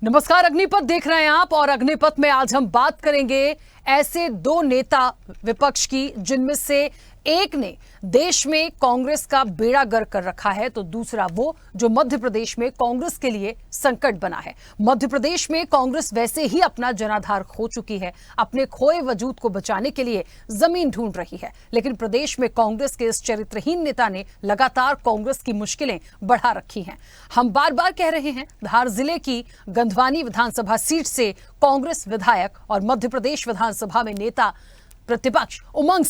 नमस्कार, अग्निपथ देख रहे हैं आप और अग्निपथ में आज हम बात करेंगे ऐसे दो नेता विपक्ष की जिनमें से एक ने देश में कांग्रेस का बेड़ा गर्क कर रखा है तो दूसरा वो जो मध्य प्रदेश में कांग्रेस के लिए संकट बना है। मध्य प्रदेश में कांग्रेस वैसे ही अपना जनाधार खो चुकी है, अपने खोए वजूद को बचाने के लिए जमीन ढूंढ रही है, लेकिन प्रदेश में कांग्रेस के इस चरित्रहीन नेता ने लगातार कांग्रेस की मुश्किलें बढ़ा रखी हैं। हम बार बार कह रहे हैं, धार जिले की गंधवानी विधानसभा सीट से कांग्रेस विधायक और मध्य प्रदेश विधानसभा में नेता प्रतिपक्ष उमंग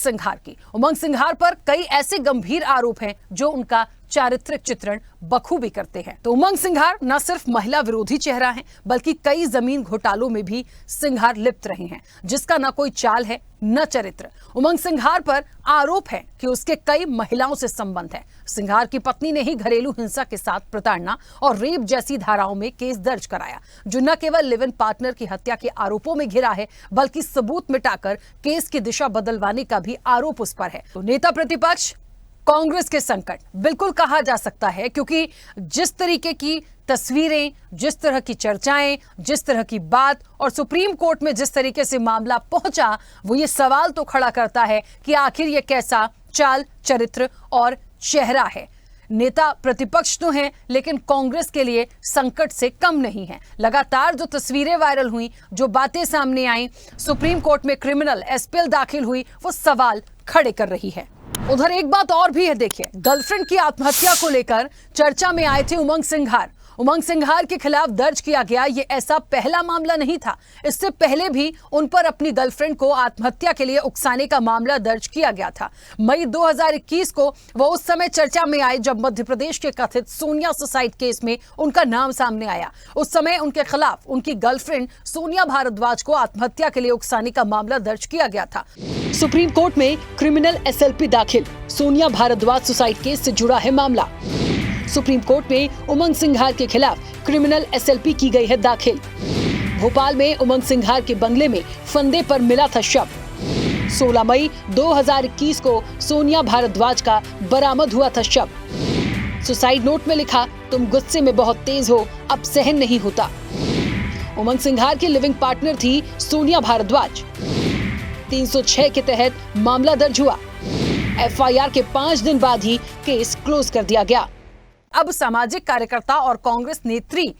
सिंघार पर कई ऐसे गंभीर आरोप हैं जो उनका चारित्रिक चित्रण बखूबी करते हैं। तो उमंग सिंघार न सिर्फ महिला विरोधी चेहरा है बल्कि कई जमीन घोटालों में भी सिंघार लिप्त रहे हैं, जिसका न कोई चाल है न चरित्र। उमंग सिंघार पर आरोप है कि उसके कई महिलाओं से संबंध है। सिंघार की पत्नी ने ही घरेलू हिंसा के साथ प्रताड़ना और रेप जैसी धाराओं में केस दर्ज कराया, जो न केवल लिव इन पार्टनर की हत्या के आरोपों में घिरा है बल्कि सबूत मिटाकर केस की दिशा बदलवाने का भी आरोप उस पर है। तो नेता प्रतिपक्ष कांग्रेस के संकट बिल्कुल कहा जा सकता है, क्योंकि जिस तरीके की तस्वीरें, जिस तरह की चर्चाएं, जिस तरह की बात और सुप्रीम कोर्ट में जिस तरीके से मामला पहुंचा, वो ये सवाल तो खड़ा करता है कि आखिर ये कैसा चाल, चरित्र और चेहरा है। नेता प्रतिपक्ष तो हैं, लेकिन कांग्रेस के लिए संकट से कम नहीं है। लगातार जो तस्वीरें वायरल हुई, जो बातें सामने आई, सुप्रीम कोर्ट में क्रिमिनल एसपीएल दाखिल हुई, वो सवाल खड़े कर रही है। उधर एक बात और भी है, देखिए, गर्लफ्रेंड की आत्महत्या को लेकर चर्चा में आए थे उमंग सिंघार के खिलाफ दर्ज किया गया ये ऐसा पहला मामला नहीं था। इससे पहले भी उन पर अपनी गर्लफ्रेंड को आत्महत्या के लिए उकसाने का मामला दर्ज किया गया था। मई 2021 को वो उस समय चर्चा में आए जब मध्य प्रदेश के कथित सोनिया सुसाइड केस में उनका नाम सामने आया। उस समय उनके खिलाफ उनकी गर्लफ्रेंड सोनिया भारद्वाज को आत्महत्या के लिए उकसाने का मामला दर्ज किया गया था। सुप्रीम कोर्ट में क्रिमिनल एसएलपी दाखिल, सोनिया भारद्वाज सुसाइड केस से जुड़ा है मामला। सुप्रीम कोर्ट में उमंग सिंघार के खिलाफ क्रिमिनल एसएलपी की गई है दाखिल। भोपाल में उमंग सिंघार के बंगले में फंदे पर मिला था शव। 16 मई 2021 को सोनिया भारद्वाज का बरामद हुआ था शव। सुसाइड नोट में लिखा, तुम गुस्से में बहुत तेज हो, अब सहन नहीं होता। उमंग सिंघार की लिविंग पार्टनर थी सोनिया भारद्वाज। 306 के तहत मामला दर्ज हुआ। एफआईआर के 5 दिन बाद ही केस क्लोज कर दिया गया। अब सामाजिक कार्यकर्ता और कांग्रेस नेत्री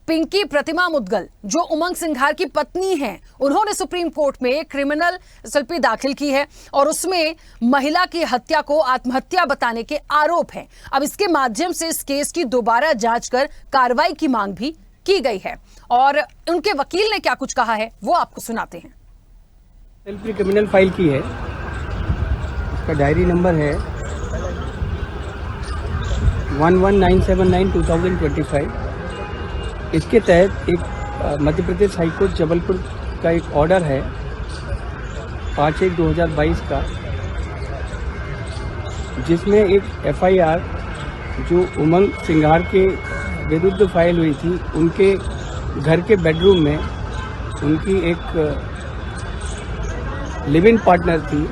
पिंकी प्रतिमा मुदगल, जो उमंग सिंघार की पत्नी हैं, उन्होंने सुप्रीम कोर्ट में क्रिमिनल एसएलपी दाखिल की है और उसमें महिला की हत्या को आत्महत्या बताने के आरोप हैं। अब इसके माध्यम से इस केस की दोबारा जांच कर कार्रवाई की मांग भी की गई है और उनके वकील ने क्या कुछ कहा है वो आपको सुनाते हैं। एसएलपी क्रिमिनल फाइल की है, इसका डायरी नंबर है 11979/2025। इसके तहत एक मध्य प्रदेश हाईकोर्ट जबलपुर का एक ऑर्डर है 5/1/2022 का, जिसमें एक एफआईआर जो उमंग सिंघार के विरुद्ध फाइल हुई थी, उनके घर के बेडरूम में उनकी एक लिव इन पार्टनर थी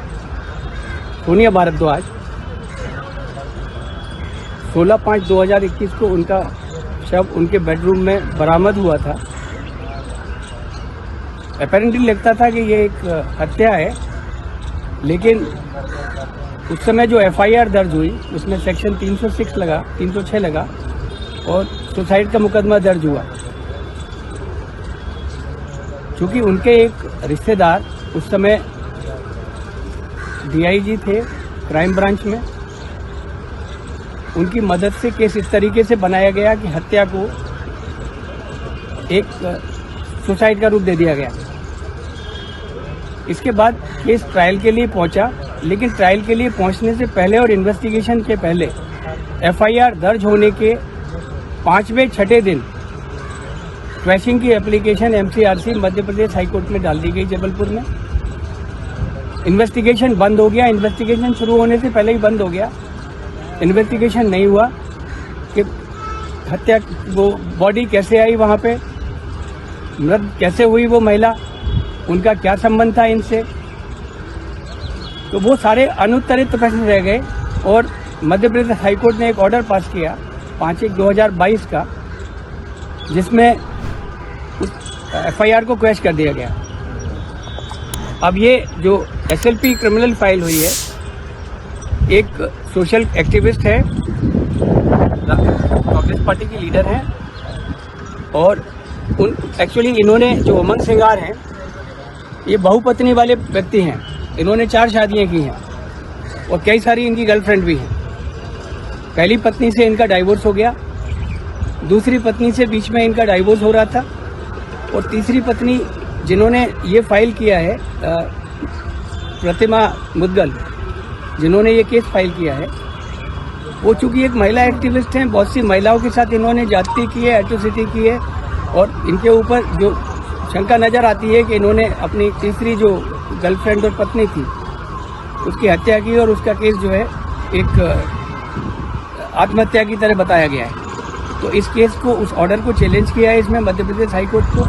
सोनिया भारद्वाज। 16/5/2021 को उनका शव उनके बेडरूम में बरामद हुआ था। अपेरेंटली लगता था कि ये एक हत्या है, लेकिन उस समय जो एफआईआर दर्ज हुई उसमें सेक्शन 306 लगा और सुसाइड का मुकदमा दर्ज हुआ। चूँकि उनके एक रिश्तेदार उस समय डीआईजी थे क्राइम ब्रांच में, उनकी मदद से केस इस तरीके से बनाया गया कि हत्या को एक सुसाइड का रूप दे दिया गया। इसके बाद केस ट्रायल के लिए पहुंचा, लेकिन ट्रायल के लिए पहुंचने से पहले और इन्वेस्टिगेशन के पहले एफआईआर दर्ज होने के 5वें-6 दिन क्वैशिंग की application MCRC Madhya Pradesh high court में डाल दी गई जबलपुर में। इन्वेस्टिगेशन बंद हो गया, इन्वेस्टिगेशन शुरू होने से पहले ही बंद हो गया। इन्वेस्टिगेशन नहीं हुआ कि हत्या, वो बॉडी कैसे आई वहाँ पे, मृत कैसे हुई वो महिला, उनका क्या संबंध था इनसे, तो वो सारे अनुत्तरित प्रश्न रह गए। और मध्य प्रदेश हाईकोर्ट ने एक ऑर्डर पास किया 5/1/2022 का, जिसमें उस एफआईआर को क्वैश कर दिया गया। अब ये जो एसएलपी क्रिमिनल फाइल हुई है, एक सोशल एक्टिविस्ट है, कांग्रेस पार्टी की लीडर है, और एक्चुअली इन्होंने जो उमंग सिंगार हैं, ये बहुपत्नी वाले व्यक्ति हैं। इन्होंने 4 शादियां की हैं और कई सारी इनकी गर्लफ्रेंड भी हैं। पहली पत्नी से इनका डाइवोर्स हो गया, दूसरी पत्नी से बीच में इनका डाइवोर्स हो रहा था, और तीसरी पत्नी जिन्होंने ये फाइल किया है, प्रतिमा मुदगल, जिन्होंने ये केस फाइल किया है, वो चूंकि एक महिला एक्टिविस्ट हैं, बहुत सी महिलाओं के साथ इन्होंने जाति की है, एट्रोसिटी की है, और इनके ऊपर जो शंका नजर आती है कि इन्होंने अपनी तीसरी जो गर्लफ्रेंड और पत्नी थी उसकी हत्या की, और उसका केस जो है एक आत्महत्या की तरह बताया गया है। तो इस केस को, उस ऑर्डर को चैलेंज किया है इसमें मध्य प्रदेश हाईकोर्ट को,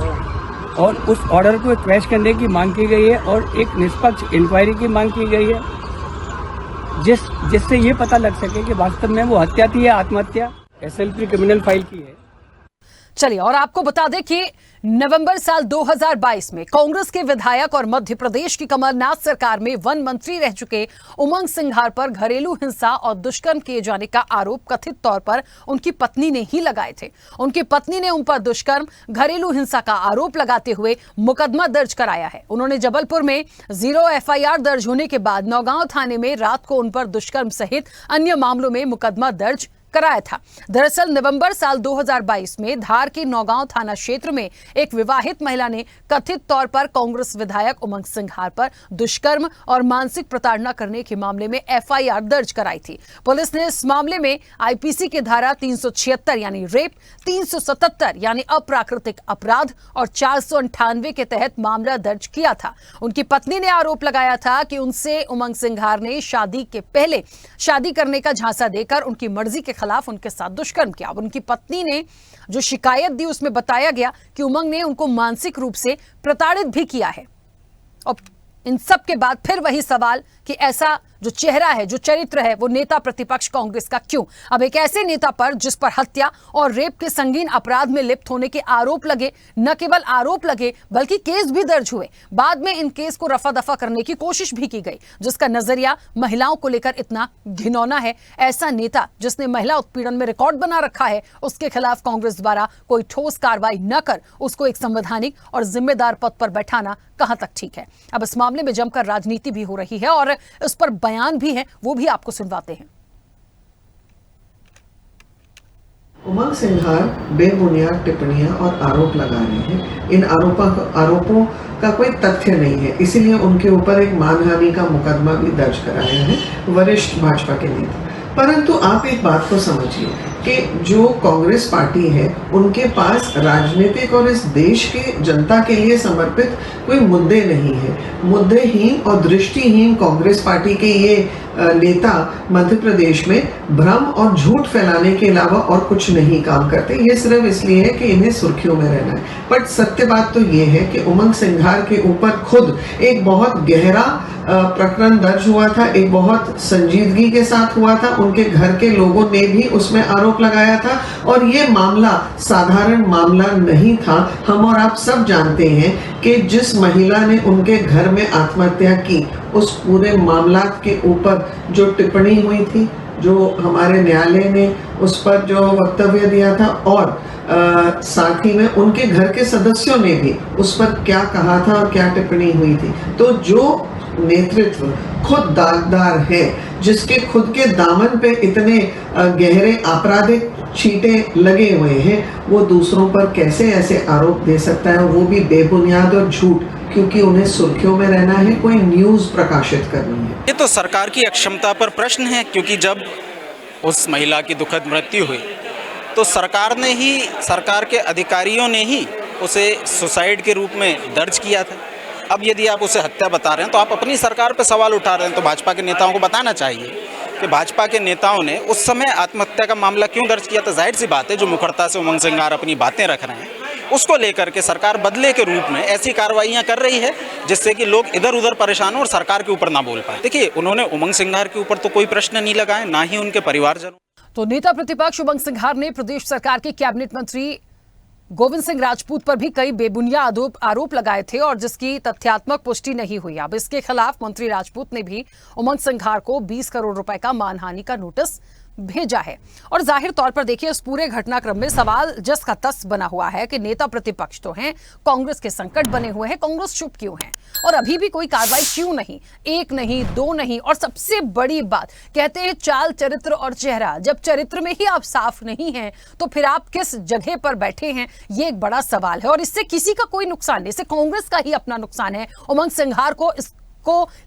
और उस ऑर्डर को क्वैश करने की मांग की गई है, और एक निष्पक्ष इंक्वायरी की मांग की गई है, जिससे ये पता लग सके कि वास्तव में वो हत्या थी या आत्महत्या। एसएलपी क्रिमिनल फाइल की है। चलिए, और आपको बता दें कि नवंबर साल 2022 में कांग्रेस के विधायक और मध्य प्रदेश की कमलनाथ सरकार में वन मंत्री रह चुके उमंग सिंघार पर घरेलू हिंसा और दुष्कर्म किए जाने का आरोप कथित तौर पर उनकी पत्नी ने ही लगाए थे। उनकी पत्नी ने उन पर दुष्कर्म, घरेलू हिंसा का आरोप लगाते हुए मुकदमा दर्ज कराया है। उन्होंने जबलपुर में 0 एफआईआर दर्ज होने के बाद नौगांव थाने में रात को उन पर दुष्कर्म सहित अन्य मामलों में मुकदमा दर्ज कराया था। दरअसल नवंबर साल 2022 में धार के नौगांव थाना क्षेत्र में एक विवाहित महिला ने कथित तौर पर कांग्रेस विधायक उमंग सिंघार पर दुष्कर्म और मानसिक प्रताड़ना करने के मामले में एफआईआर दर्ज कराई थी। पुलिस ने इस मामले में आईपीसी की धारा 376 यानी रेप, 377 यानी अप्राकृतिक अपराध और 498 के तहत मामला दर्ज किया था। उनकी पत्नी ने आरोप लगाया था कि उनसे उमंग सिंघार ने शादी के पहले शादी करने का झांसा देकर उनकी मर्जी के खिलाफ उनके साथ दुष्कर्म किया। उनकी पत्नी ने जो शिकायत दी उसमें बताया गया कि उमंग ने उनको मानसिक रूप से प्रताड़ित भी किया है। और इन सब के बाद फिर वही सवाल कि ऐसा जो चेहरा है, जो चरित्र है, वो नेता प्रतिपक्ष कांग्रेस का क्यों? अब एक ऐसे नेता पर जिस पर हत्या और रेप के संगीन अपराध में लिप्त होने के आरोप लगे, न केवल आरोप लगे बल्कि केस भी दर्ज हुए। बाद में इन केस को रफा दफा करने की कोशिश भी की गई, जिसका नजरिया महिलाओं को लेकर इतना घिनौना है। ऐसा नेता जिसने महिला उत्पीड़न में रिकॉर्ड बना रखा है, उसके खिलाफ कांग्रेस द्वारा कोई ठोस कार्रवाई न कर उसको एक संवैधानिक और जिम्मेदार पद पर बैठाना कहां तक ठीक है? अब इस मामले में जमकर राजनीति भी हो रही है और इस पर बयान भी है, वो भी आपको सुनवाते हैं। उमंग सिंघार बेबुनियाद टिप्पणियां और आरोप लगा रहे हैं। इन आरोपों का कोई तथ्य नहीं है, इसीलिए उनके ऊपर एक मानहानि का मुकदमा भी दर्ज कराया है वरिष्ठ भाजपा के नेता। परंतु आप एक बात को समझिए कि जो कांग्रेस पार्टी है, उनके पास राजनीतिक और इस देश के जनता के लिए समर्पित कोई मुद्दे नहीं है। मुद्देहीन और दृष्टिहीन कांग्रेस पार्टी के ये नेता मध्य प्रदेश में भ्रम और झूठ फैलाने के अलावा और कुछ नहीं काम करते। ये सिर्फ इसलिए है कि इन्हें सुर्खियों में रहना है। बट सत्य बात तो ये है कि उमंग सिंघार के ऊपर खुद एक बहुत गहरा प्रकरण दर्ज हुआ था, एक बहुत संजीदगी के साथ हुआ था। उनके घर के लोगों ने भी उसमें आरोप लगाया था और ये मामला साधारण मामला नहीं था। हम और आप सब जानते हैं कि जिस महिला ने उनके घर में आत्महत्या की, उस पूरे मामला के ऊपर जो टिप्पणी हुई थी, जो हमारे न्यायालय ने उस पर जो वक्तव्य दिया था, और साथ ही में उनके घर के सदस्यों ने भी उस पर क्या कहा था और क्या टिप्पणी हुई थी। तो जो नेतृत्व खुद दागदार है, जिसके खुद के दामन पे इतने गहरे आपराधिक छींटे लगे हुए हैं, वो दूसरों पर कैसे ऐसे आरोप दे सकता है, वो भी बेबुनियाद और झूठ, क्योंकि उन्हें सुर्खियों में रहना है, कोई न्यूज प्रकाशित करनी है। ये तो सरकार की अक्षमता पर प्रश्न है, क्योंकि जब उस महिला की दुखद मृत्यु हुई तो सरकार के अधिकारियों ने ही उसे सुसाइड के रूप में दर्ज किया था। अब यदि आप उसे हत्या बता रहे हैं तो आप अपनी सरकार पर सवाल उठा रहे हैं। तो भाजपा के नेताओं को बताना चाहिए कि भाजपा के नेताओं ने उस समय आत्महत्या का मामला क्यों दर्ज किया था। जाहिर सी बात है, जो मुखरता से उमंग सिंघार अपनी बातें रख रहे हैं, उसको लेकर के सरकार बदले के रूप में ऐसी कार्रवाइयां कर रही है जिससे कि लोग इधर उधर परेशान हो और सरकार के ऊपर ना बोल पाए। देखिए, उन्होंने उमंग सिंघार के ऊपर तो कोई प्रश्न नहीं लगाए, ना ही उनके परिवारजनों। तो नेता प्रतिपक्ष उमंग सिंघार ने प्रदेश सरकार के कैबिनेट मंत्री गोविंद सिंह राजपूत पर भी कई बेबुनियाद आरोप लगाए थे और जिसकी तथ्यात्मक पुष्टि नहीं हुई। अब इसके खिलाफ मंत्री राजपूत ने भी उमंग सिंघार को 20 करोड़ रुपए का मानहानि का नोटिस भेजा है। और जाहिर तौर पर देखिए, इस पूरे घटनाक्रम में सवाल जस का तस बना हुआ है कि नेता प्रतिपक्ष तो हैं, कांग्रेस के संकट बने हुए हैं, कांग्रेस चुप क्यों है और अभी भी कोई कार्रवाई क्यों नहीं? एक नहीं, दो नहीं, और सबसे बड़ी बात, कहते हैं चाल, चरित्र और चेहरा। जब चरित्र में ही आप साफ नहीं हैं तो फिर आप किस जगह पर बैठे हैं, ये एक बड़ा सवाल है। और इससे किसी का कोई नुकसान नहीं, इससे कांग्रेस का ही अपना नुकसान है। उमंग सिंघार को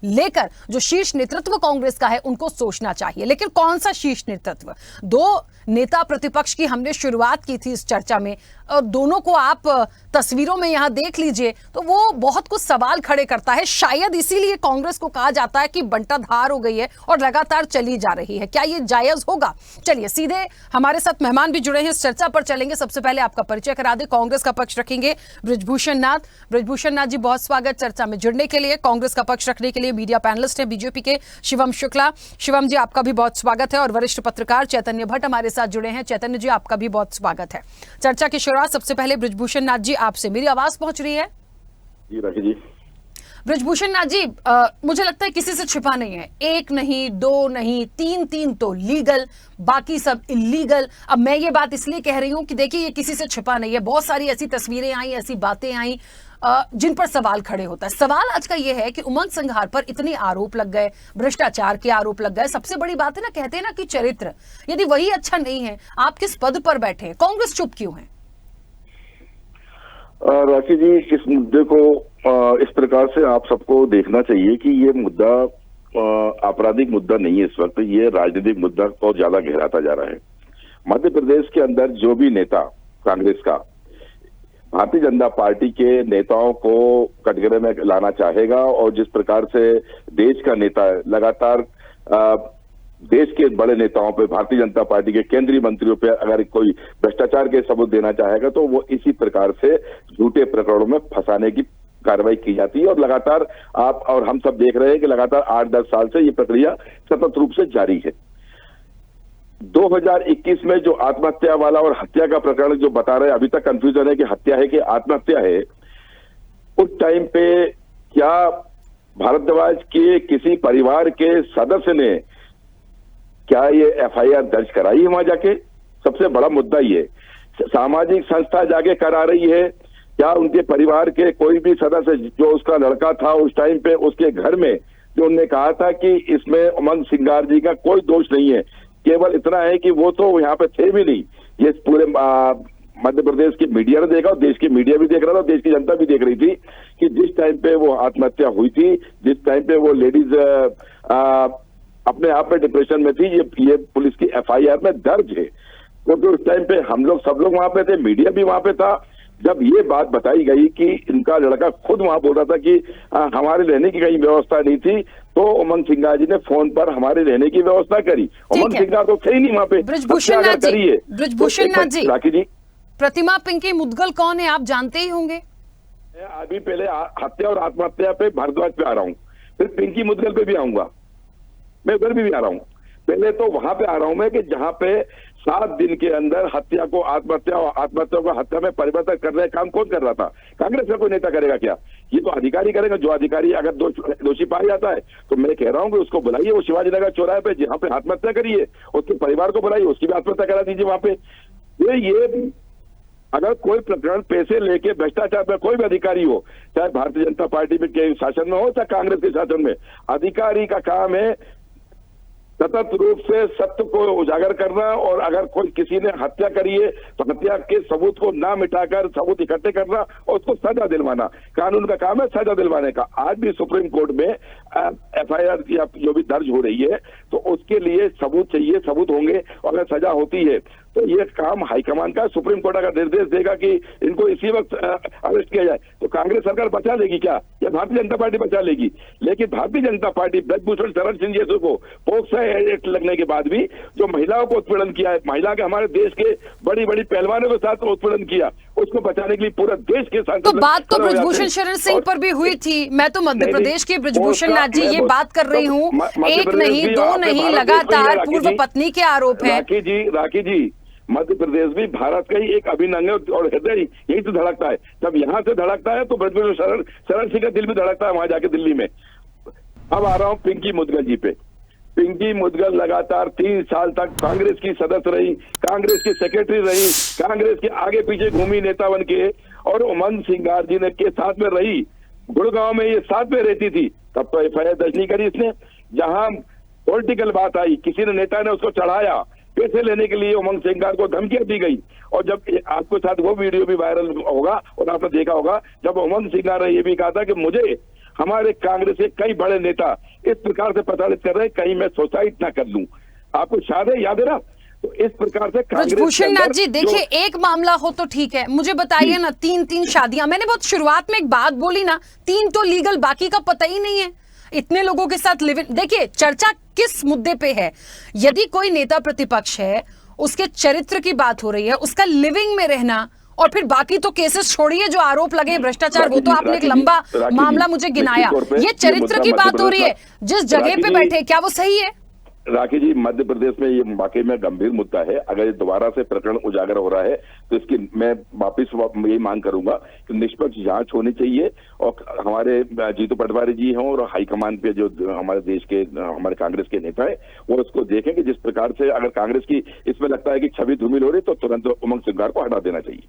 लेकर जो शीर्ष नेतृत्व कांग्रेस का है उनको सोचना चाहिए। लेकिन कौन सा शीर्ष नेतृत्व? दो नेता प्रतिपक्ष की हमने शुरुआत की थी इस चर्चा में, और दोनों को आप तस्वीरों में यहां देख लीजिए तो वो बहुत कुछ सवाल खड़े करता है। शायद इसीलिए कांग्रेस को कहा जाता है कि बंटाधार हो गई है और लगातार चली जा रही है। क्या ये जायज होगा? चलिए सीधे हमारे साथ मेहमान भी जुड़े हैं, इस चर्चा पर चलेंगे। सबसे पहले आपका परिचय करा दे। कांग्रेस का पक्ष रखेंगे बृजभूषण नाथ। बृजभूषण नाथ जी, बहुत स्वागत चर्चा में जुड़ने के लिए। कांग्रेस का पक्ष रखने के लिए मीडिया पैनलिस्ट है बीजेपी के शिवम शुक्ला। शिवम जी, आपका भी बहुत स्वागत है। और वरिष्ठ पत्रकार चैतन्य भट्ट हमारे साथ जुड़े हैं। चैतन्य जी, आपका भी बहुत स्वागत है। चर्चा की शुरुआत सबसे पहले बृजभूषण नाथ जी आपसे। मेरी आवाज पहुंच रही है? जी राखी जी। बृजभूषण नाथ जी, मुझे लगता है किसी से छिपा नहीं है। एक नहीं, दो नहीं, तीन तो लीगल, बाकी सब इलीगल। अब मैं ये बात इसलिए कह रही हूं कि देखिए, ये किसी से छिपा नहीं है। बहुत सारी ऐसी तस्वीरें आई, ऐसी बातें आई जिन पर सवाल खड़े होता है। सवाल आज का ये है कि उमंग सिंघार पर इतने आरोप लग गए, भ्रष्टाचार के आरोप लग गए। सबसे बड़ी बात है ना, कहते हैं ना कि चरित्र, यदि वही अच्छा नहीं है, आप किस पद पर बैठे हैं? कांग्रेस चुप क्यों है? राखी जी, इस मुद्दे को इस प्रकार से आप सबको देखना चाहिए कि ये मुद्दा आपराधिक मुद्दा नहीं है। इस वक्त ये राजनीतिक मुद्दा बहुत ज्यादा गहराता जा रहा है। मध्य प्रदेश के अंदर जो भी नेता कांग्रेस का भारतीय जनता पार्टी के नेताओं को कटघरे में लाना चाहेगा और जिस प्रकार से देश का नेता लगातार देश के बड़े नेताओं पे, भारतीय जनता पार्टी के केंद्रीय मंत्रियों पे अगर कोई भ्रष्टाचार के सबूत देना चाहेगा तो वो इसी प्रकार से झूठे प्रकरणों में फंसाने की कार्रवाई की जाती है। और लगातार आप और हम सब देख रहे हैं कि लगातार 8-10 साल से ये प्रक्रिया सतत रूप से जारी है। 2021 में जो आत्महत्या वाला और हत्या का प्रकरण जो बता रहे हैं, अभी तक कंफ्यूजन है कि हत्या है कि आत्महत्या है। उस टाइम पे क्या भारद्वाज के किसी परिवार के सदस्य ने क्या ये एफआईआर दर्ज कराई है वहां जाके? सबसे बड़ा मुद्दा ये। सामाजिक संस्था जाके करा रही है क्या? उनके परिवार के कोई भी सदस्य जो उसका लड़का था उस टाइम पे उसके घर में जो उन्होंने कहा था कि इसमें उमंग सिंघार जी का कोई दोष नहीं है, केवल इतना है कि वो तो यहाँ पे थे भी नहीं। ये पूरे मध्य प्रदेश की मीडिया ने देखा, देश की मीडिया भी देख रहा था, देश की जनता भी देख रही थी कि जिस टाइम पे वो आत्महत्या हुई थी, जिस टाइम पे वो लेडीज अपने आप में डिप्रेशन में थी, ये पुलिस की एफआईआर में दर्ज है। क्योंकि उस टाइम पे हम लोग सब लोग वहां पे थे, मीडिया भी वहां पे था। जब ये बात बताई गई कि इनका लड़का खुद वहां बोल रहा था कि हमारे रहने की कहीं व्यवस्था नहीं थी, तो उमंग सिंघार जी ने फोन पर हमारे रहने की व्यवस्था करी। उमंग सिंघार तो थे ही नहीं वहां पे। बृजभूषण नाथ जी, राखी जी, प्रतिमा पिंकी मुदगल कौन है, आप जानते ही होंगे। मैं अभी पहले हत्या और आत्महत्या पे भारद्वाज पे आ रहा हूँ, फिर पिंकी मुदगल पे भी आऊंगा। मैं उधर भी आ रहा हूँ। पहले तो वहां पे आ रहा हूं मैं कि जहां पे 7 दिन के अंदर हत्या को आत्महत्या और आत्महत्या को हत्या में परिवर्तन करने का काम कौन कर रहा था? कांग्रेस का कोई नेता करेगा क्या? ये तो अधिकारी करेगा। जो अधिकारी अगर दोषी पाया जाता है तो मैं कह रहा हूं कि उसको बुलाइए, वो शिवाजी नगर चौराहे पे जहां पे आत्महत्या करी है उसके परिवार को बुलाइए, उसकी भी आत्महत्या करा दीजिए वहां पे। ये अगर कोई प्रकरण पैसे लेके भ्रष्टाचार में कोई भी अधिकारी हो, चाहे भारतीय जनता पार्टी के शासन में हो चाहे कांग्रेस के शासन में, अधिकारी का काम है सतत रूप से सत्य को उजागर करना। और अगर कोई किसी ने हत्या करी है तो हत्या के सबूत को ना मिटाकर सबूत इकट्ठे करना और उसको सजा दिलवाना। कानून का काम है सजा दिलवाने का। आज भी सुप्रीम कोर्ट में एफआईआर या जो भी दर्ज हो रही है तो उसके लिए सबूत चाहिए, सबूत होंगे और अगर सजा होती है तो ये काम हाईकमान का। सुप्रीम कोर्ट अगर निर्देश देगा कि इनको इसी वक्त अरेस्ट किया जाए तो कांग्रेस सरकार बचा लेगी क्या, या भारतीय जनता पार्टी बचा लेगी? लेकिन भारतीय जनता पार्टी बृजभूषण शरण सिंह जैसे को पोक्सो एक्ट लगने के बाद भी जो महिलाओं को उत्पीड़न किया है, महिला के हमारे देश के बड़ी बड़ी पहलवानों के साथ उत्पीड़न किया, उसको बचाने के लिए पूरा देश के साथ। तो बात तो बृजभूषण शरण सिंह पर भी हुई थी। मैं तो मध्य प्रदेश के बृजभूषण नाथ जी ये बात कर रही हूँ। एक नहीं, दो नहीं, लगातार पूर्व पत्नी के आरोप है। राखी जी, मध्य प्रदेश भी भारत का ही एक अभिन्न अंग है और हृदय यही तो धड़कता है। जब यहाँ से धड़कता है तो ब्रजभूषण शरण सिंह का दिल भी धड़कता है वहां जाके दिल्ली में। अब आ रहा हूँ पिंकी मुदगल जी पे। पिंकी मुदगल लगातार 3 साल तक कांग्रेस की सदस्य रही, कांग्रेस की सेक्रेटरी रही, कांग्रेस के आगे पीछे घूमी नेता बन के, और उमंग सिंगार जी ने के साथ में रही। गुड़गांव में ये साथ में रहती थी, तब तो एफआईआर दर्ज नहीं करी इसने। जहां पॉलिटिकल बात आई, किसी ने नेता ने उसको चढ़ाया, पैसे लेने के लिए उमंग सिंगार को धमकियां दी गई। और जब आपके साथ वो वीडियो भी वायरल होगा और आपने देखा होगा, जब उमंग सिंगार ने ये भी कहा था कि मुझे हमारे कांग्रेस के कई बड़े नेता इस प्रकार से प्रताड़ित कर रहे हैं, कहीं मैं सुसाइड ना कर लूं। आपको याद है ना? तो इस प्रकार से ब्रजभूषण नाथ जी देखिए, एक मामला हो तो ठीक है, मुझे बताइए ना, 3 शादियां, मैंने बहुत शुरुआत में एक बात बोली ना, 3 तो लीगल, बाकी का पता ही नहीं है। इतने लोगों के साथ लिव इन, देखिए चर्चा किस मुद्दे पे है। यदि कोई नेता प्रतिपक्ष है, उसके चरित्र की बात हो रही है, उसका लिविंग में रहना, और फिर बाकी तो केसेस छोड़िए जो आरोप लगे भ्रष्टाचार, वो तो आपने एक लंबा मामला मुझे गिनाया। ये चरित्र की बात हो रही है, जिस जगह पे बैठे, क्या वो सही है? राखी जी, मध्य प्रदेश में ये वाकई में गंभीर मुद्दा है। अगर दोबारा से प्रकरण उजागर हो रहा है तो इसकी मैं वापिस यही मांग करूंगा कि निष्पक्ष जांच होनी चाहिए, और हमारे जीतू पटवारी जी हों और हाईकमान पे जो हमारे देश के हमारे कांग्रेस के नेता है वो उसको देखें कि जिस प्रकार से अगर कांग्रेस की इसमें लगता है कि छवि धूमिल हो रही तो तुरंत उमंग सिंगार को हटा देना चाहिए।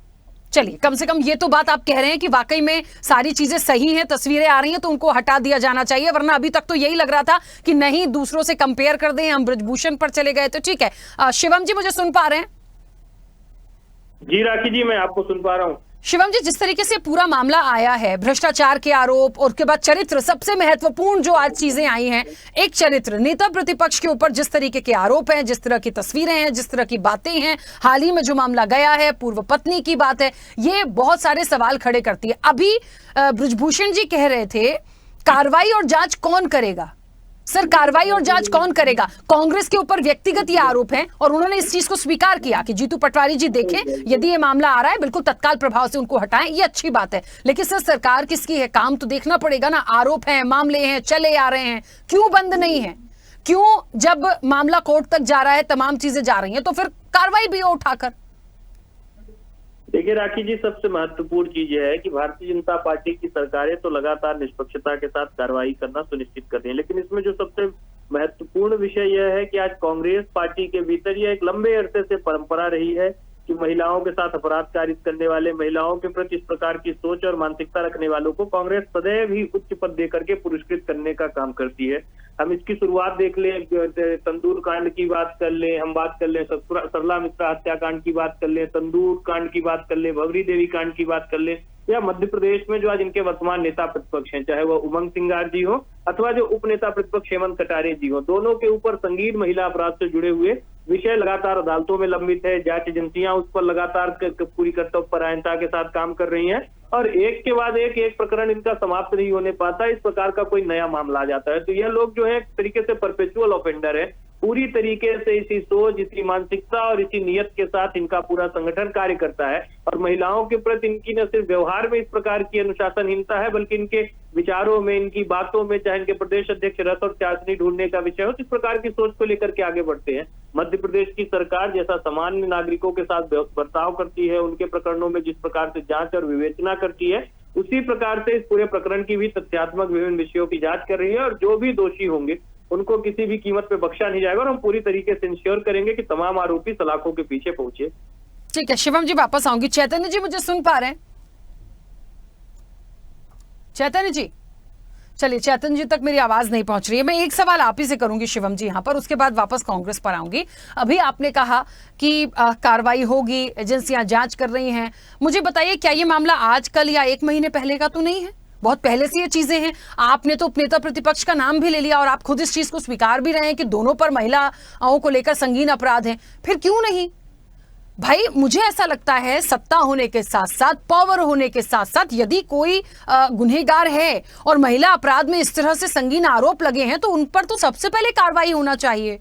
चलिए, कम से कम ये तो बात आप कह रहे हैं कि वाकई में सारी चीजें सही हैं, तस्वीरें आ रही हैं तो उनको हटा दिया जाना चाहिए, वरना अभी तक तो यही लग रहा था कि नहीं, दूसरों से कंपेयर कर दें, हम ब्रजभूषण पर चले गए तो ठीक है। शिवम जी मुझे सुन पा रहे हैं? जी राखी जी, मैं आपको सुन पा रहा हूं। शिवम जी, जिस तरीके से पूरा मामला आया है, भ्रष्टाचार के आरोप और उसके बाद चरित्र, सबसे महत्वपूर्ण जो आज चीजें आई हैं, एक चरित्र, नेता प्रतिपक्ष के ऊपर जिस तरीके के आरोप हैं, जिस तरह की तस्वीरें हैं, जिस तरह की बातें हैं, हाल ही में जो मामला गया है, पूर्व पत्नी की बात है, ये बहुत सारे सवाल खड़े करती है। अभी ब्रजभूषण जी कह रहे थे कार्रवाई और जांच कौन करेगा? सर, कार्रवाई और जांच कौन करेगा? कांग्रेस के ऊपर व्यक्तिगत ये आरोप हैं और उन्होंने इस चीज को स्वीकार किया कि जीतू पटवारी जी देखें, यदि ये मामला आ रहा है बिल्कुल तत्काल प्रभाव से उनको हटाएं, ये अच्छी बात है। लेकिन सर, सरकार किसकी है? काम तो देखना पड़ेगा ना। आरोप हैं, मामले हैं, चले आ रहे हैं, क्यों बंद नहीं है? क्यों जब मामला कोर्ट तक जा रहा है, तमाम चीजें जा रही हैं, तो फिर कार्रवाई भी हो उठाकर? देखिए राखी जी, सबसे महत्वपूर्ण चीज यह है कि भारतीय जनता पार्टी की सरकारें तो लगातार निष्पक्षता के साथ कार्रवाई करना सुनिश्चित कर रही है, लेकिन इसमें जो सबसे महत्वपूर्ण विषय यह है कि आज कांग्रेस पार्टी के भीतर यह एक लंबे अरसे से परंपरा रही है कि महिलाओं के साथ अपराध कारित करने वाले, महिलाओं के प्रति इस प्रकार की सोच और मानसिकता रखने वालों को कांग्रेस सदैव ही उच्च पद देकर के पुरस्कृत करने का काम करती है। हम इसकी शुरुआत देख लें, तंदूर कांड की बात कर लें, हम बात कर लें सरला मिश्रा हत्याकांड की बात कर लें, तंदूर कांड की बात कर लें, भवरी देवी कांड की बात कर लें, या मध्य प्रदेश में जो आज इनके वर्तमान नेता प्रतिपक्ष हैं, चाहे वो उमंग सिंगार जी हो अथवा जो उप नेता प्रतिपक्ष हेमंत कटारे जी हो, दोनों के ऊपर संगीन महिला अपराध से जुड़े हुए विषय लगातार अदालतों में लंबित है। जांच एजेंसियां उस पर लगातार पूरी कर्तव्यपरायणता के साथ काम कर रही हैं और एक के बाद एक प्रकरण इनका समाप्त नहीं होने पाता, इस प्रकार का कोई नया मामला आ जाता है। तो यह लोग जो है एक तरीके से परपेचुअल ऑफेंडर है। पूरी तरीके से इसी सोच, इसी मानसिकता और इसी नियत के साथ इनका पूरा संगठन कार्य करता है और महिलाओं के प्रति इनकी न सिर्फ व्यवहार में इस प्रकार की अनुशासनहीनता है, बल्कि इनके विचारों में, इनकी बातों में, चाहे इनके प्रदेश अध्यक्ष रथ और चाशनी ढूंढने का विषय हो, इस प्रकार की सोच को लेकर के आगे बढ़ते हैं। मध्य प्रदेश की सरकार जैसा सामान्य नागरिकों के साथ बर्ताव करती है, उनके प्रकरणों में जिस प्रकार से जांच और विवेचना करती है, उसी प्रकार से इस पूरे प्रकरण की भी तथ्यात्मक विभिन्न विषयों की जांच कर रही है और जो भी दोषी होंगे उनको किसी भी कीमत पे बख्शा नहीं जाएगा और हम पूरी तरीके से इंश्योर करेंगे कि तमाम आरोपी सलाखों के पीछे पहुंचे। ठीक है शिवम जी, वापस आऊंगी। चैतन्य जी मुझे सुन पा रहे हैं? चैतन्य जी, चलिए, चैतन्य जी तक मेरी आवाज नहीं पहुंच रही है। मैं एक सवाल आप ही से करूंगी शिवम जी यहाँ पर, उसके बाद वापस कांग्रेस पर आऊंगी। अभी आपने कहा कि कार्रवाई होगी, एजेंसियां जांच कर रही हैं। मुझे बताइए, क्या ये मामला आज कल या 1 महीने पहले का तो नहीं है? बहुत पहले से ये चीजें हैं। आपने तो उपनेता प्रतिपक्ष का नाम भी ले लिया और आप खुद इस चीज को स्वीकार भी रहे हैं कि दोनों पर महिलाओं को लेकर संगीन अपराध हैं। फिर क्यों नहीं भाई? मुझे ऐसा लगता है सत्ता होने के साथ साथ, पावर होने के साथ साथ, यदि कोई गुनहगार है और महिला अपराध में इस तरह से संगीन आरोप लगे हैं तो उन पर तो सबसे पहले कार्रवाई होना चाहिए।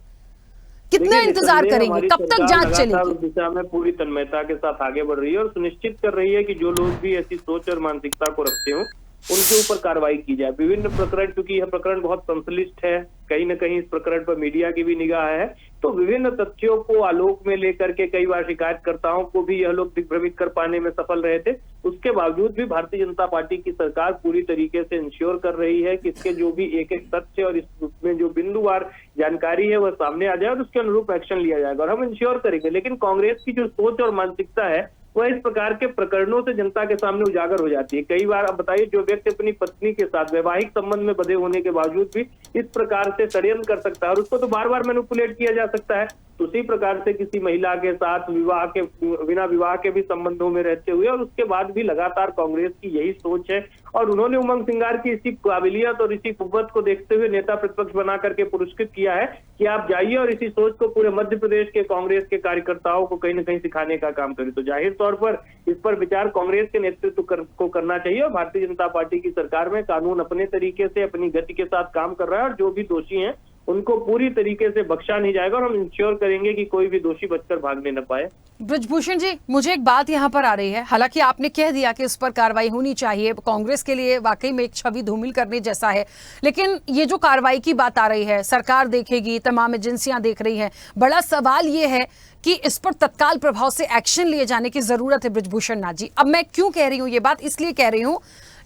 कितना इंतजार करेंगे? कब तक जांच चलेगी? इस दिशा में पूरी तन्मयता के साथ आगे बढ़ रही है और सुनिश्चित कर रही है कि जो लोग भी ऐसी सोच और मानसिकता को रखते हो उनके ऊपर कार्रवाई की जाए। विभिन्न प्रकरण, क्योंकि यह प्रकरण बहुत संश्लिष्ट है, कहीं न कहीं इस प्रकरण पर मीडिया की भी निगाह है, तो विभिन्न तथ्यों को आलोक में लेकर के कई बार शिकायतकर्ताओं को भी यह लोग दिग्भ्रमित कर पाने में सफल रहे थे। उसके बावजूद भी भारतीय जनता पार्टी की सरकार पूरी तरीके से इंश्योर कर रही है कि इसके जो भी एक एक तथ्य और इसमें जो बिंदुवार जानकारी है वह सामने आ जाए और उसके अनुरूप एक्शन लिया जाएगा, और हम इंश्योर करेंगे। लेकिन कांग्रेस की जो सोच और मानसिकता है वह इस प्रकार के प्रकरणों से जनता के सामने उजागर हो जाती है। कई बार अब बताइए, जो व्यक्ति अपनी पत्नी के साथ वैवाहिक संबंध में बंधे होने के बावजूद भी इस प्रकार से षड्यंत्र कर सकता है और उसको तो बार बार मैनिपुलेट किया जा सकता है। तो उसी प्रकार से किसी महिला के साथ बिना विवाह के भी संबंधों में रहते हुए, और उसके बाद भी लगातार कांग्रेस की यही सोच है, और उन्होंने उमंग सिंगार की इसी काबिलियत और इसी कुव्वत को देखते हुए नेता प्रतिपक्ष बना करके पुरस्कृत किया है कि आप जाइए और इसी सोच को पूरे मध्य प्रदेश के कांग्रेस के कार्यकर्ताओं को कहीं न कहीं सिखाने का काम करें। तो जाहिर तौर पर इस पर विचार कांग्रेस के नेतृत्व को करना चाहिए, और भारतीय जनता पार्टी की सरकार में कानून अपने तरीके से अपनी गति के साथ काम कर रहा है, और जो भी दोषी हैं उनको पूरी तरीके से बख्शा नहीं जाएगा, और हम इंश्योर करेंगे कि कोई भी दोषी बचकर भागने न पाए। ब्रजभूषण जी, मुझे एक बात यहाँ पर आ रही है, हालांकि आपने कह दिया कि इस पर कार्रवाई होनी चाहिए, कांग्रेस के लिए वाकई में एक छवि धूमिल करने जैसा है, लेकिन ये जो कार्रवाई की बात आ रही है, सरकार देखेगी, तमाम एजेंसियां देख रही हैं, बड़ा सवाल ये है कि इस पर तत्काल प्रभाव से एक्शन लिए जाने की जरूरत है। ब्रजभूषण नाथ जी, अब मैं क्यों कह रही हूँ ये बात, इसलिए कह रही हूँ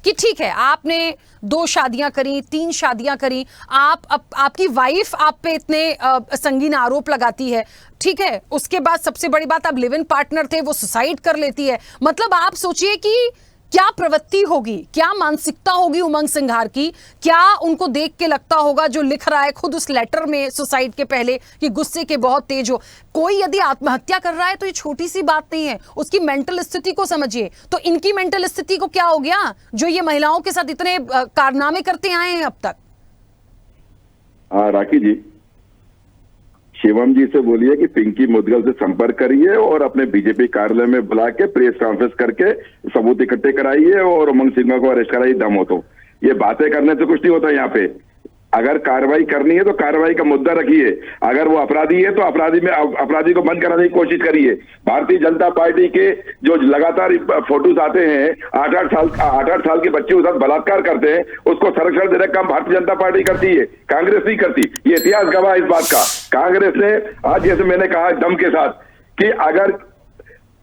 कि ठीक है, आपने 2 शादियां करी, 3 शादियां करी, आपकी वाइफ आप पे इतने संगीन आरोप लगाती है, ठीक है, उसके बाद सबसे बड़ी बात, आप लिव इन पार्टनर थे, वो सुसाइड कर लेती है। मतलब आप सोचिए कि क्या प्रवृत्ति होगी, क्या मानसिकता होगी उमंग सिंघार की, क्या उनको देख के लगता होगा जो लिख रहा है खुद उस लेटर में सुसाइड के पहले कि गुस्से के बहुत तेज हो। कोई यदि आत्महत्या कर रहा है तो ये छोटी सी बात नहीं है, उसकी मेंटल स्थिति को समझिए। तो इनकी मेंटल स्थिति को क्या हो गया जो ये महिलाओं के साथ इतने कारनामे करते आए हैं अब तक। हाँ राखी जी, शिवम जी से बोलिए कि पिंकी मुदगल से संपर्क करिए और अपने बीजेपी कार्यालय में बुला के प्रेस कॉन्फ्रेंस करके सबूत इकट्ठे कराइए और उमंग सिंघार को अरेस्ट कराइए। दम हो तो ये बातें करने से कुछ नहीं होता। यहाँ पे अगर कार्रवाई करनी है तो कार्रवाई का मुद्दा रखिए, अगर वो अपराधी है तो अपराधी को बंद कराने की कोशिश करिए। भारतीय जनता पार्टी के जो लगातार फोटोज आते हैं, 8-8 साल के बच्चे के साथ बलात्कार करते हैं, उसको संरक्षण देने का काम भारतीय जनता पार्टी करती है, कांग्रेस नहीं करती। ये इतिहास गवाह इस बात का। कांग्रेस ने आज, जैसे मैंने कहा दम के साथ, कि अगर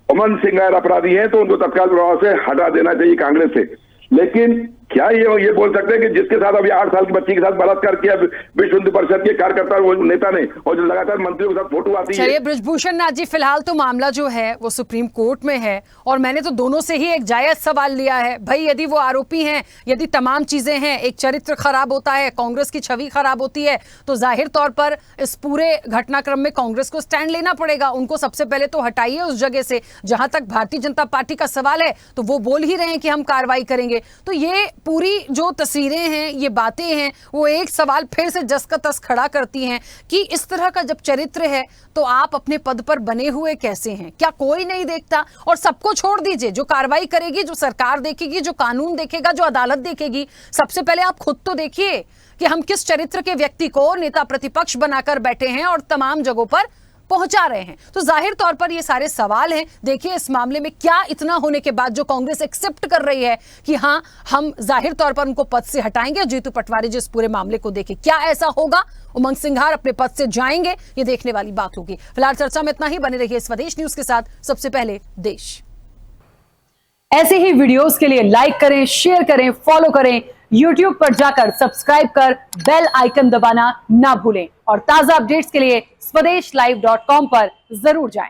उमंग सिंघार अपराधी है तो उनको तत्काल प्रभाव से हटा देना चाहिए कांग्रेस से। लेकिन क्या ये बोल सकते हैं कि जिसके साथ अभी 8 साल की बच्ची के साथ बलात्कार किया विश्व हिंदू परिषद के कार्यकर्ता वो नेता ने, और जो लगातार मंत्रियों के साथ फोटो आती है। चलिए ब्रजभूषण नाथ जी, फिलहाल तो मामला जो है वो सुप्रीम कोर्ट में है, और मैंने तो दोनों से ही एक जायज सवाल लिया है। भाई यदि वो आरोपी हैं, यदि तमाम चीजें हैं, एक चरित्र खराब होता है, कांग्रेस की छवि खराब होती है, तो जाहिर तौर पर इस पूरे घटनाक्रम में कांग्रेस को स्टैंड लेना पड़ेगा। उनको सबसे पहले तो हटाइए उस जगह से। जहां तक भारतीय जनता पार्टी का सवाल है तो वो बोल ही रहे हैं कि हम कार्रवाई करेंगे। तो ये पूरी जो तस्वीरें हैं, ये बातें हैं, वो एक सवाल फिर से जस का तस खड़ा करती हैं कि इस तरह का जब चरित्र है तो आप अपने पद पर बने हुए कैसे हैं? क्या कोई नहीं देखता? और सबको छोड़ दीजिए, जो कार्रवाई करेगी, जो सरकार देखेगी, जो कानून देखेगा, जो अदालत देखेगी, सबसे पहले आप खुद तो देखिए कि हम किस चरित्र के व्यक्ति को नेता प्रतिपक्ष बनाकर बैठे हैं और तमाम जगहों पर पहुंचा रहे हैं। तो जाहिर तौर पर ये सारे सवाल हैं। देखिए इस मामले में क्या इतना होने के बाद जो कांग्रेस एक्सेप्ट कर रही है कि हाँ, हम जाहिर तौर पर उनको पद से हटाएंगे। जीतू पटवारी जी इस पूरे मामले को देखें, क्या ऐसा होगा? उमंग सिंघार अपने पद से जाएंगे? ये देखने वाली बात होगी। फिलहाल चर्चा में इतना ही। बने रहिए स्वदेश न्यूज के साथ। सबसे पहले देश। ऐसे ही वीडियोस के लिए लाइक करें, शेयर करें, फॉलो करें। YouTube पर जाकर सब्सक्राइब कर बेल आइकन दबाना ना भूलें, और ताजा अपडेट्स के लिए स्वदेशलाइव.com पर जरूर जाएं।